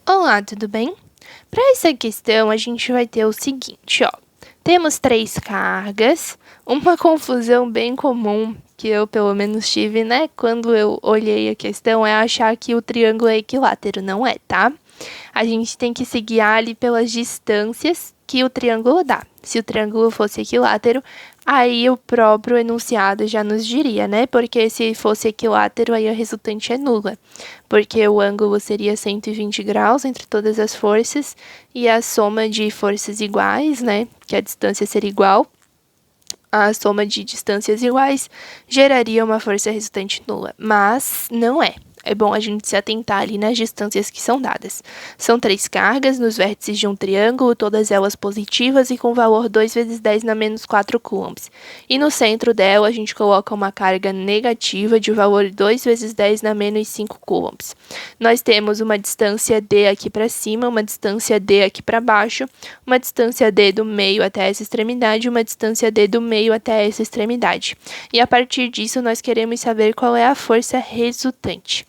Olá, tudo bem? Para essa questão, a gente vai ter o seguinte, ó. Temos 3 cargas, uma confusão bem comum que eu, pelo menos, tive, né? Quando eu olhei a questão, é achar que o triângulo é equilátero. Não é, tá? A gente tem que se guiar ali pelas distâncias que o triângulo dá. Se o triângulo fosse equilátero, aí o próprio enunciado já nos diria, né? Porque se fosse equilátero, aí a resultante é nula. Porque o ângulo seria 120 graus entre todas as forças e a soma de forças iguais, né? Que a distância seria igual. A soma de distâncias iguais geraria uma força resultante nula. Mas não é. É bom a gente se atentar ali nas distâncias que são dadas. São 3 cargas nos vértices de um triângulo, todas elas positivas e com valor 2 vezes 10 na menos 4 coulombs. E no centro dela a gente coloca uma carga negativa de valor 2 vezes 10 na menos 5 coulombs. Nós temos uma distância D aqui para cima, uma distância D aqui para baixo, uma distância D do meio até essa extremidade e uma distância D do meio até essa extremidade. E a partir disso nós queremos saber qual é a força resultante.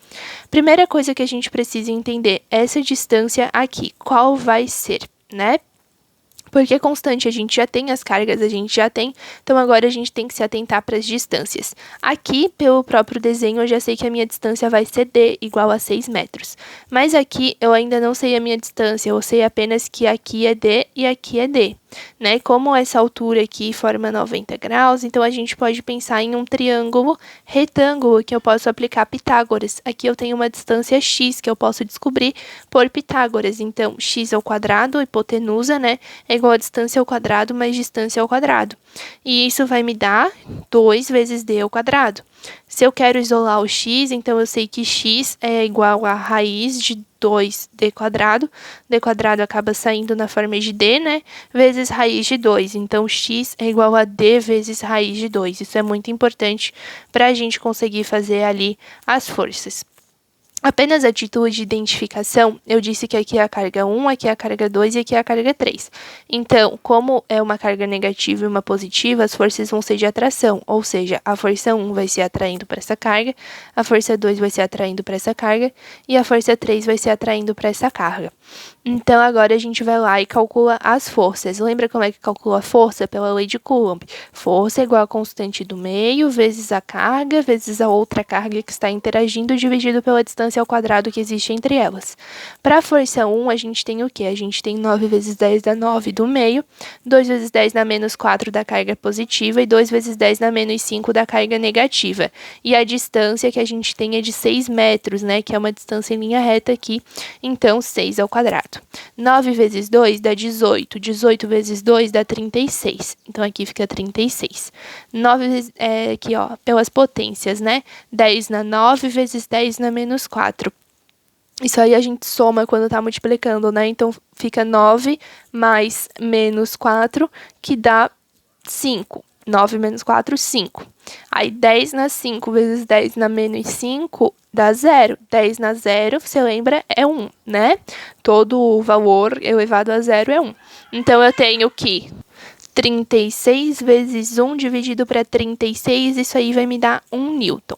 Primeira coisa que a gente precisa entender, essa distância aqui, qual vai ser, né? Porque constante a gente já tem, as cargas a gente já tem, então agora a gente tem que se atentar para as distâncias. Aqui, pelo próprio desenho, eu já sei que a minha distância vai ser D, igual a 6 metros. Mas aqui eu ainda não sei a minha distância, eu sei apenas que aqui é D e aqui é D. Né? Como essa altura aqui forma 90 graus, então a gente pode pensar em um triângulo retângulo que eu posso aplicar Pitágoras. Aqui eu tenho uma distância x que eu posso descobrir por Pitágoras. Então, x ao quadrado, hipotenusa, né? É igual a distância ao quadrado mais distância ao quadrado. E isso vai me dar 2 vezes d ao quadrado. Se eu quero isolar o x, então eu sei que x é igual a raiz de 2d quadrado. D quadrado acaba saindo na forma de d, né? Vezes raiz de 2. Então, x é igual a d vezes raiz de 2. Isso é muito importante para a gente conseguir fazer ali as forças. Apenas a título de identificação, eu disse que aqui é a carga 1, aqui é a carga 2 e aqui é a carga 3. Então, como é uma carga negativa e uma positiva, as forças vão ser de atração, ou seja, a força 1 vai ser atraindo para essa carga, a força 2 vai ser atraindo para essa carga e a força 3 vai ser atraindo para essa carga. Então, agora a gente vai lá e calcula as forças. Lembra como é que calcula a força? Pela lei de Coulomb. Força é igual a constante do meio, vezes a carga, vezes a outra carga que está interagindo, dividido pela distância ao quadrado que existe entre elas. Para a força 1, a gente tem o quê? A gente tem 9 vezes 10 dá 9 do meio, 2 vezes 10 dá menos 4 da carga positiva e 2 vezes 10 dá menos 5 da carga negativa. E a distância que a gente tem é de 6 metros, né? Que é uma distância em linha reta aqui, então 6 ao quadrado. 9 vezes 2 dá 18. 18 vezes 2 dá 36. Então, aqui fica 36. 9 vezes, aqui, ó, pelas potências, né? 10 na 9 vezes 10 na menos 4. Isso aí a gente soma quando tá multiplicando, né? Então, fica 9 mais menos 4, que dá 5. 9 menos 4, 5. Aí, 10 na 5 vezes 10 na menos 5 dá 0. 10 na 0, você lembra, é 1, né? Todo o valor elevado a 0 é 1. Então, eu tenho que 36 vezes 1 dividido para 36, isso aí vai me dar 1 newton.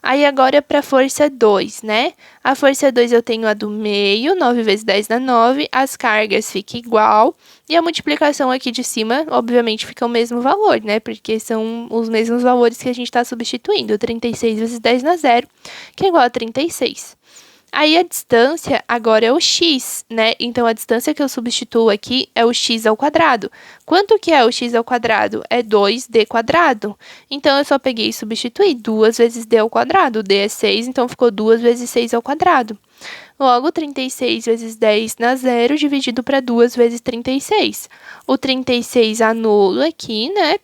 Aí, agora, para a força 2, né? A força 2 eu tenho a do meio, 9 vezes 10 dá 9, as cargas ficam igual, e a multiplicação aqui de cima, obviamente, fica o mesmo valor, né? Porque são os mesmos valores que a gente está substituindo. 36 vezes 10 dá 0, que é igual a 36. Aí, a distância agora é o x, né? Então, a distância que eu substituo aqui é o x ao quadrado. Quanto que é o x ao quadrado? É 2d quadrado. Então, eu só peguei e substituí 2 vezes d ao quadrado. D é 6, então ficou 2 vezes 6 ao quadrado. Logo, 36 vezes 10 dá 0, dividido para 2 vezes 36. O 36 anula aqui, né?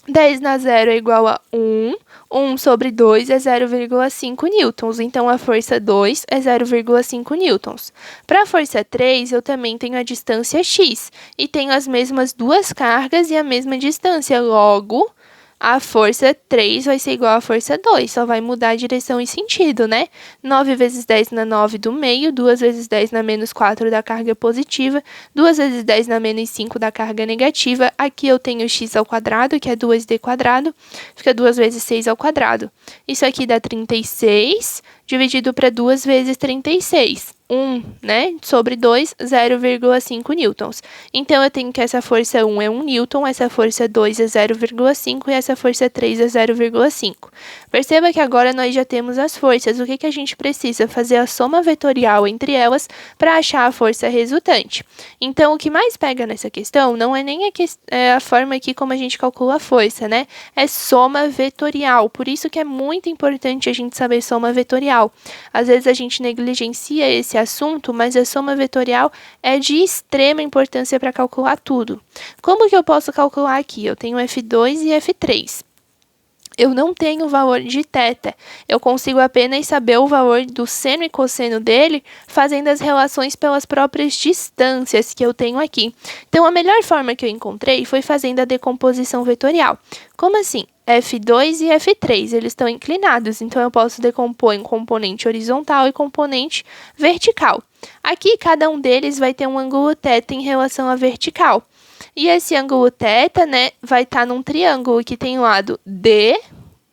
10 na 0 é igual a 1. 1 sobre 2 é 0,5 newtons. Então, a força 2 é 0,5 newtons. Para a força 3, eu também tenho a distância x. E tenho as mesmas duas cargas e a mesma distância. Logo, a força 3 vai ser igual à força 2, só vai mudar a direção e sentido, né? 9 vezes 10 na 9 do meio, 2 vezes 10 na menos 4 da carga positiva, 2 vezes 10 na menos 5 da carga negativa. Aqui eu tenho x ao quadrado, que é 2d quadrado, fica 2 vezes 6 ao quadrado. Isso aqui dá 36, dividido para 2 vezes 36. 1, né, sobre 2, 0,5 newtons. Então, eu tenho que essa força 1 é 1 newton, essa força 2 é 0,5 e essa força 3 é 0,5. Perceba que agora nós já temos as forças. O que a gente precisa? Fazer a soma vetorial entre elas para achar a força resultante. Então, o que mais pega nessa questão não é nem a forma aqui como a gente calcula a força, né? É soma vetorial. Por isso que é muito importante a gente saber soma vetorial. Às vezes a gente negligencia esse assunto, mas a soma vetorial é de extrema importância para calcular tudo. Como que eu posso calcular aqui? Eu tenho F2 e F3. Eu não tenho o valor de θ. Eu consigo apenas saber o valor do seno e cosseno dele fazendo as relações pelas próprias distâncias que eu tenho aqui. Então, a melhor forma que eu encontrei foi fazendo a decomposição vetorial. Como assim? F2 e F3, eles estão inclinados, então eu posso decompor em componente horizontal e componente vertical. Aqui, cada um deles vai ter um ângulo θ em relação à vertical. E esse ângulo θ, né, vai estar num triângulo que tem lado D,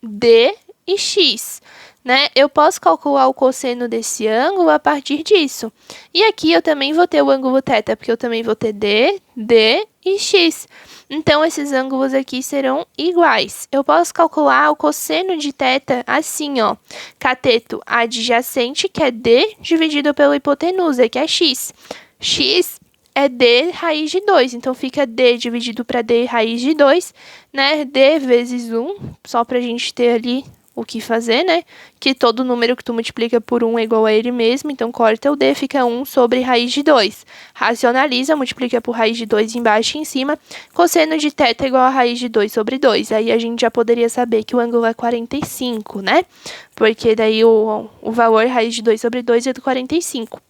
D e X. Né? Eu posso calcular o cosseno desse ângulo a partir disso. E aqui eu também vou ter o ângulo θ, porque eu também vou ter D, D e X. Então, esses ângulos aqui serão iguais. Eu posso calcular o cosseno de θ assim, ó. Cateto adjacente, que é D, dividido pela hipotenusa, que é X. X é D raiz de 2, então fica D dividido para D raiz de 2, né? D vezes 1, só para a gente ter ali o que fazer, né? Que todo número que tu multiplica por 1 é igual a ele mesmo, então corta o D, fica 1 sobre raiz de 2. Racionaliza, multiplica por raiz de 2 embaixo e em cima, cosseno de θ é igual a raiz de 2 sobre 2. Aí a gente já poderia saber que o ângulo é 45, né? Porque daí o valor raiz de 2 sobre 2 é do 45.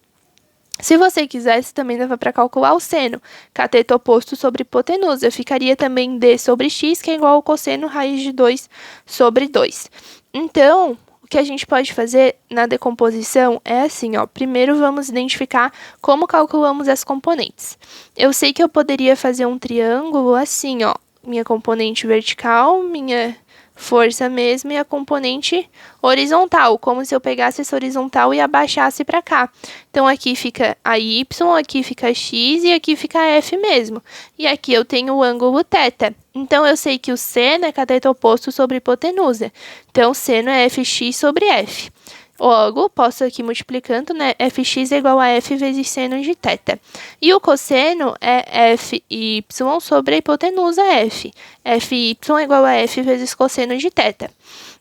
Se você quisesse, também dava para calcular o seno. Cateto oposto sobre hipotenusa. Ficaria também D sobre X, que é igual ao cosseno raiz de 2 sobre 2. Então, o que a gente pode fazer na decomposição é assim, ó. Primeiro, vamos identificar como calculamos as componentes. Eu sei que eu poderia fazer um triângulo assim, ó. Minha componente vertical, minha força mesmo e a componente horizontal, como se eu pegasse essa horizontal e abaixasse para cá. Então, aqui fica a Y, aqui fica a X e aqui fica a F mesmo. E aqui eu tenho o ângulo θ. Então, eu sei que o seno é cateto oposto sobre hipotenusa. Então, o seno é Fx sobre F. Logo, posso aqui multiplicando, né? Fx é igual a F vezes seno de θ. E o cosseno é Fy sobre a hipotenusa F. Fy é igual a F vezes cosseno de θ.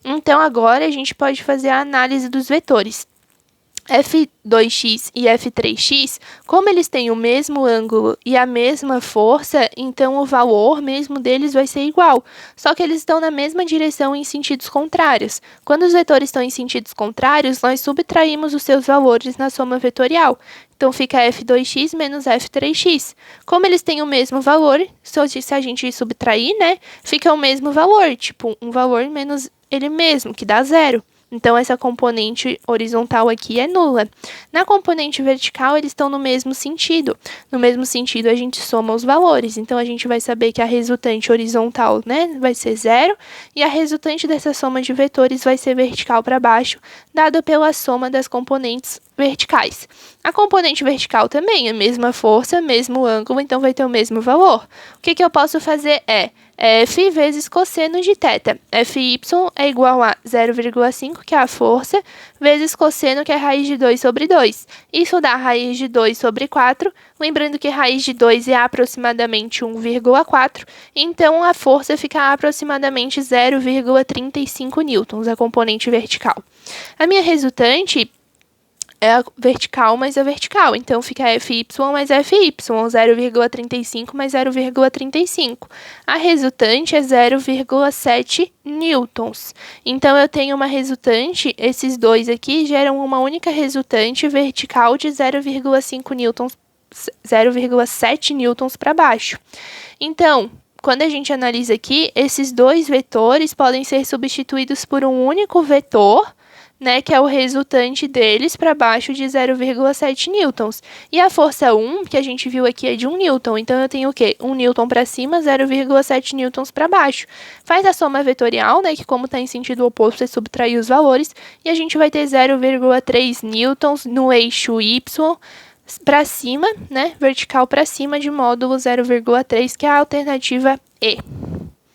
Então, agora a gente pode fazer a análise dos vetores. F2x e F3x, como eles têm o mesmo ângulo e a mesma força, então o valor mesmo deles vai ser igual. Só que eles estão na mesma direção em sentidos contrários. Quando os vetores estão em sentidos contrários, nós subtraímos os seus valores na soma vetorial. Então, fica F2x menos F3x. Como eles têm o mesmo valor, se a gente subtrair, né, fica o mesmo valor, tipo, um valor menos ele mesmo, que dá 0. Então, essa componente horizontal aqui é nula. Na componente vertical, eles estão no mesmo sentido. No mesmo sentido, a gente soma os valores. Então, a gente vai saber que a resultante horizontal, né, vai ser 0. E a resultante dessa soma de vetores vai ser vertical para baixo, dada pela soma das componentes verticais. A componente vertical também, a mesma força, mesmo ângulo, então vai ter o mesmo valor. O que eu posso fazer é F vezes cosseno de θ. Fy é igual a 0,5, que é a força, vezes cosseno, que é raiz de 2 sobre 2. Isso dá raiz de 2 sobre 4, lembrando que raiz de 2 é aproximadamente 1,4, então a força fica aproximadamente 0,35 newtons, a componente vertical. A minha resultante é a vertical mais a vertical. Então, fica Fy mais Fy, 0,35 mais 0,35. A resultante é 0,7 newtons. Então, eu tenho uma resultante, esses dois aqui geram uma única resultante vertical de 0,5 newtons, 0,7 newtons para baixo. Então, quando a gente analisa aqui, esses dois vetores podem ser substituídos por um único vetor, né, que é o resultante deles para baixo de 0,7 newtons. E a força 1, que a gente viu aqui, é de 1 newton. Então, eu tenho o quê? 1 newton para cima, 0,7 newtons para baixo. Faz a soma vetorial, né, que como está em sentido oposto, você subtrair os valores. E a gente vai ter 0,3 newtons no eixo Y para cima, né, vertical para cima, de módulo 0,3, que é a alternativa E.